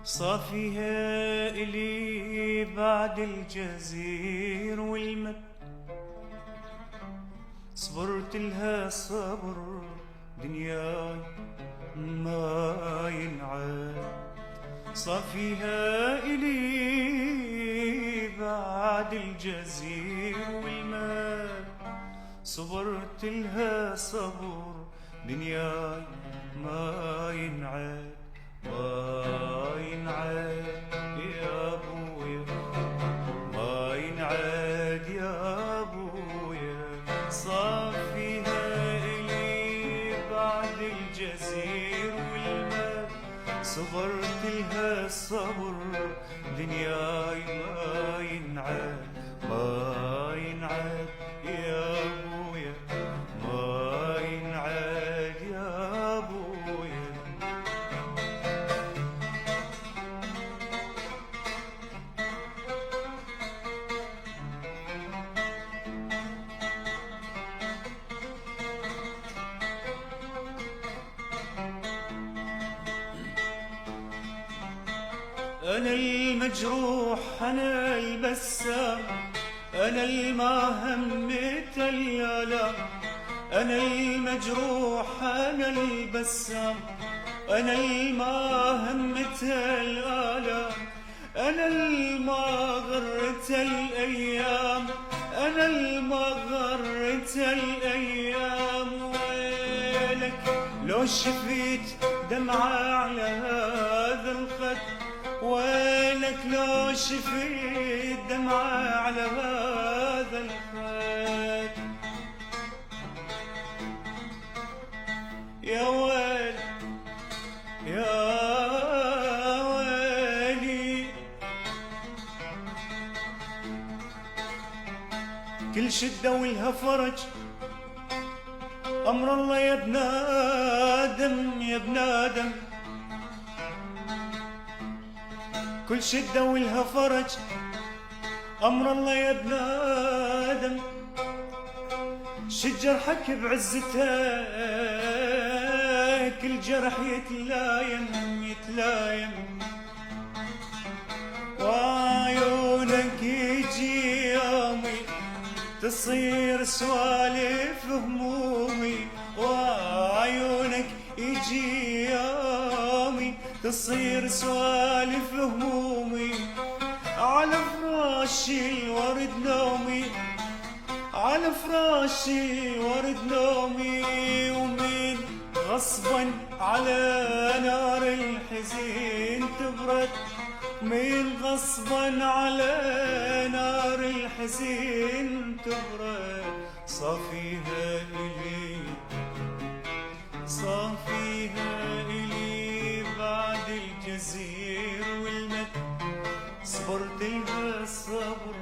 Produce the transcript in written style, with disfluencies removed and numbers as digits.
صافيها إلي بعد الجزير والمد، صبرت لها صبر دنياي ما ينعاد. صافيها إلي بعد الجزير والمد، صبرت لها صبر دنياي ما ينعاد ما ينعاد يا ابويا، ما ينعاد يا ابويا. صافيها إلي بعد الجزير والمد، صبرت لها الصبر دنياي ما ينعاد ما ينعاد يا ابويا، ما ينعاد يا ابويا. أنا المجروح أنا البسام، أنا الما همت الآلام. أنا المجروح أنا البسام، أنا الما همت الآلام. أنا الما غرت الأيام، أنا الما غرت الأيام. ويلك لو شفيت دمعة على هذا الخد، ويلك لو شفيت دمعة على هذا الخد. يا ويل يا ويلي، كل شدة ولها فرج، أمر الله يا ابن آدم يا ابن آدم. كل شدة ولها فرج، أمر الله يا ابن آدم. شد جرحك بعزتك، الجرح يتلايم يتلايم. وعيونك يجي يومي تصير سوالف همومي، وعيونك يجي يومي تصير سوالف همومي. على فراشي الورد نومي، على فراشي ورد نومي. ومين غصبا على نار الحزين تبرد، مين غصبا على نار الحزين تبرد. صافيها إلي صافيها إلي بعد الجزير والمد، صبرت لها الصبر